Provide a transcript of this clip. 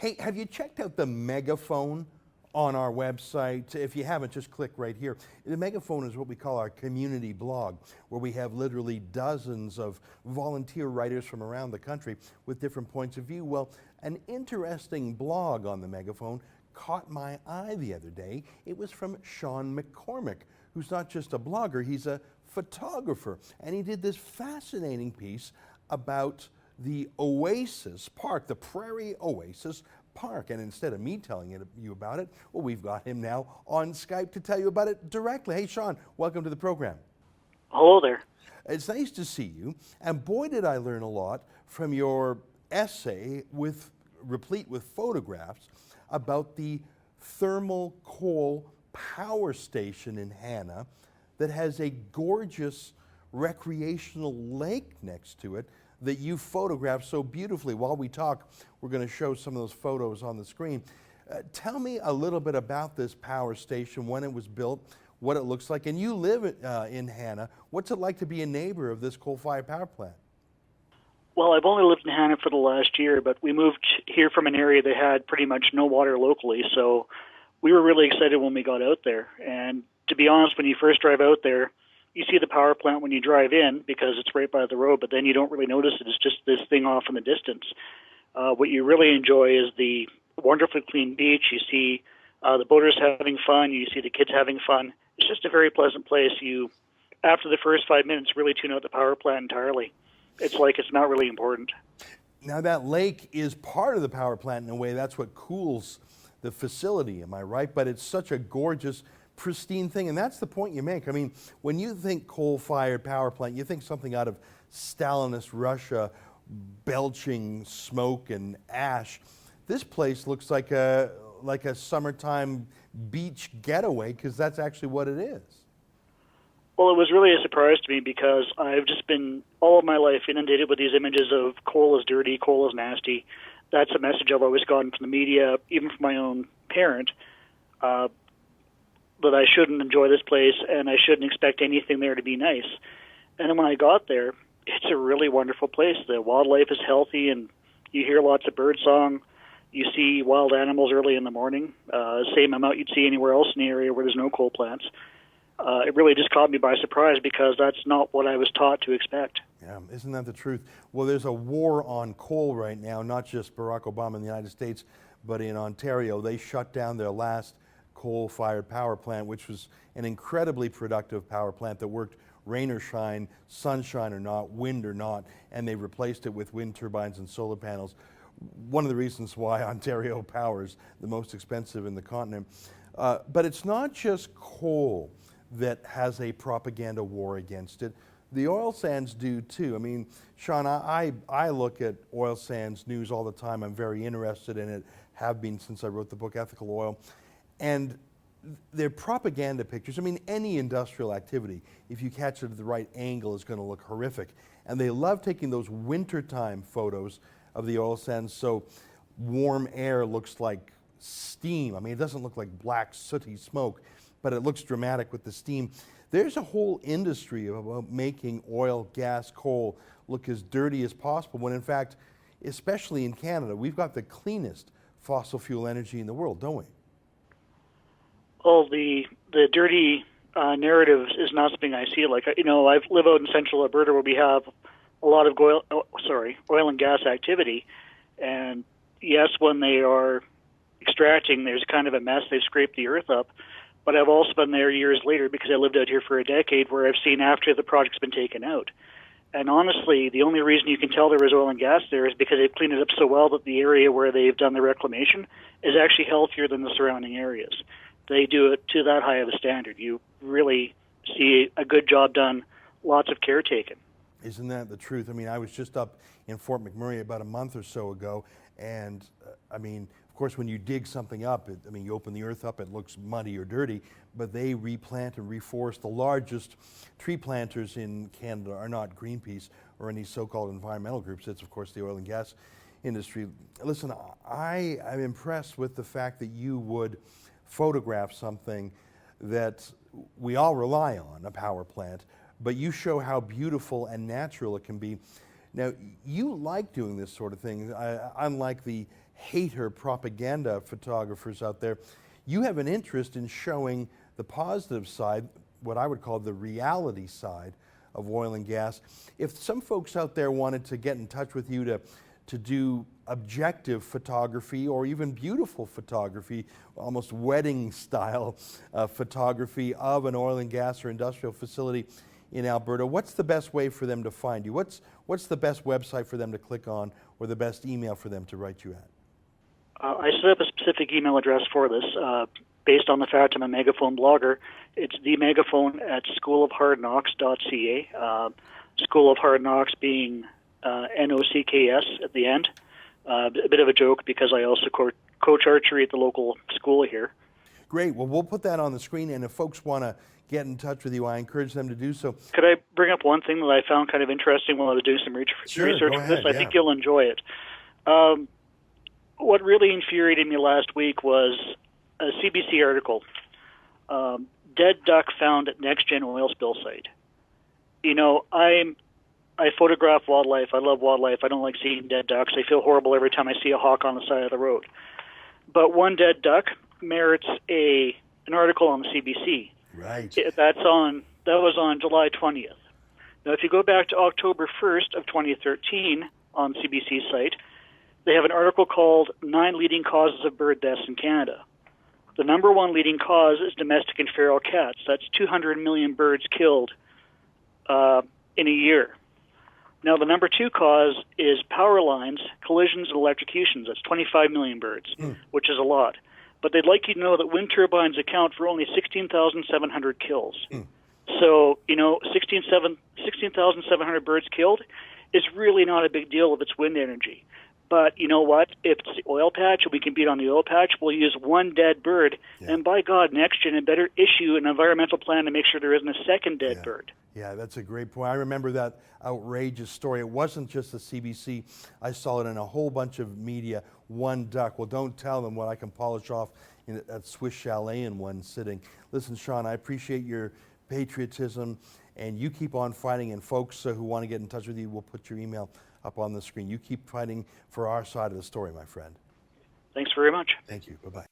Hey, have you checked out the Megaphone on our website? If you haven't, just click right here. The Megaphone is what we call our community blog, where we have literally dozens of volunteer writers from around the country with different points of view. Well, an interesting blog on the Megaphone caught my eye the other day. It was from Sean McCormick, who's not just a blogger, he's a photographer. And he did this fascinating piece about the Oasis Park, the Prairie Oasis Park. And instead of me telling you about it, well, we've got him now on Skype to tell you about it directly. Hey, Sean, welcome to the program. Hello there. It's nice to see you. And boy, did I learn a lot from your essay replete with photographs about the thermal coal power station in Hannah that has a gorgeous recreational lake next to it that you photographed so beautifully. While we talk, we're going to show some of those photos on the screen. Tell me a little bit about this power station, when it was built, what it looks like. And you live in Hannah. What's it like to be a neighbor of this coal-fired power plant? Well, I've only lived in Hannah for the last year, but we moved here from an area that had pretty much no water locally, so we were really excited when we got out there. And to be honest, when you first drive out there, you see the power plant when you drive in because it's right by the road, but then you don't really notice it. It's just this thing off in the distance. What you really enjoy is the wonderfully clean beach. You see the boaters having fun. You see the kids having fun. It's just a very pleasant place. You, after the first 5 minutes, really tune out the power plant entirely. It's like it's not really important. Now that lake is part of the power plant in a way. That's what cools the facility, am I right? But it's such a gorgeous, pristine thing, and that's the point you make. I mean, when you think coal-fired power plant, you think something out of Stalinist Russia, belching smoke and ash. This place looks like a summertime beach getaway, because that's actually what it is. Well, it was really a surprise to me because I've just been all of my life inundated with these images of coal is dirty, coal is nasty. That's a message I've always gotten from the media, even from my own parent, that I shouldn't enjoy this place and I shouldn't expect anything there to be nice. And then when I got there, it's a really wonderful place. The wildlife is healthy and you hear lots of bird song. You see wild animals early in the morning, same amount you'd see anywhere else in the area where there's no coal plants. It really just caught me by surprise because that's not what I was taught to expect. Yeah, isn't that the truth? Well, there's a war on coal right now, not just Barack Obama in the United States, but in Ontario. They shut down their last coal-fired power plant, which was an incredibly productive power plant that worked rain or shine, sunshine or not, wind or not, and they replaced it with wind turbines and solar panels. One of the reasons why Ontario Power is the most expensive in the continent. But it's not just coal that has a propaganda war against it. The oil sands do too. I mean, Sean, I look at oil sands news all the time. I'm very interested in it, have been since I wrote the book Ethical Oil. And they're propaganda pictures. I mean, any industrial activity, if you catch it at the right angle, is going to look horrific. And they love taking those wintertime photos of the oil sands so warm air looks like steam. I mean, it doesn't look like black, sooty smoke, but it looks dramatic with the steam. There's a whole industry about making oil, gas, coal look as dirty as possible, when in fact, especially in Canada, we've got the cleanest fossil fuel energy in the world, don't we? Well, the dirty narrative is not something I see. Like, you know, I live out in central Alberta where we have a lot of oil and gas activity. And yes, when they are extracting, there's kind of a mess. They've scraped the earth up. But I've also been there years later because I lived out here for a decade where I've seen after the project's been taken out. And honestly, the only reason you can tell there was oil and gas there is because they've cleaned it up so well that the area where they've done the reclamation is actually healthier than the surrounding areas. They do it to that high of a standard. You really see a good job done, lots of care taken. Isn't that the truth? I mean, I was just up in Fort McMurray about a month or so ago, and I mean, of course, when you dig something up, you open the earth up, it looks muddy or dirty, but they replant and reforest. The largest tree planters in Canada are not Greenpeace or any so-called environmental groups. It's, of course, the oil and gas industry. Listen, I am impressed with the fact that you would photograph something that we all rely on, a power plant, but you show how beautiful and natural it can be. Now, you like doing this sort of thing. Unlike the hater propaganda photographers out there, you have an interest in showing the positive side, what I would call the reality side of oil and gas. If some folks out there wanted to get in touch with you to do objective photography or even beautiful photography, almost wedding style photography of an oil and gas or industrial facility in Alberta, what's the best way for them to find you? What's the best website for them to click on, or the best email for them to write you at? I set up a specific email address for this based on the fact I'm a Megaphone blogger. It's themegaphone@schoolofhardknocks.ca. School of Hard Knocks being NOCKS at the end. A bit of a joke because I also coach archery at the local school here. Great. Well, we'll put that on the screen, and if folks want to get in touch with you, I encourage them to do so. Could I bring up one thing that I found kind of interesting while I was doing some research Sure, for go this? ahead, I think you'll enjoy it. What really infuriated me last week was a CBC article, Dead Duck Found at Next Gen Oil Spill Site. You know, I photograph wildlife. I love wildlife. I don't like seeing dead ducks. I feel horrible every time I see a hawk on the side of the road. But one dead duck merits an article on the CBC. Right. That was on July 20th. Now, if you go back to October 1st of 2013 on CBC's site, they have an article called 9 Leading Causes of Bird Deaths in Canada. The number one leading cause is domestic and feral cats. That's 200 million birds killed in a year. Now, the number 2 cause is power lines, collisions, and electrocutions. That's 25 million birds, which is a lot. But they'd like you to know that wind turbines account for only 16,700 kills. So, you know, 16,700 birds killed is really not a big deal if it's wind energy. But you know what? If it's the oil patch and we can beat on the oil patch, we'll use one dead bird. Yeah. And by God, NextGen had better issue an environmental plan to make sure there isn't a second dead bird. Yeah, that's a great point. I remember that outrageous story. It wasn't just the CBC. I saw it in a whole bunch of media. One duck. Well, don't tell them what I can polish off in that Swiss chalet in one sitting. Listen, Sean, I appreciate your patriotism, and you keep on fighting. And folks who want to get in touch with you, we'll put your email up on the screen. You keep fighting for our side of the story, my friend. Thanks very much. Thank you. Bye-bye.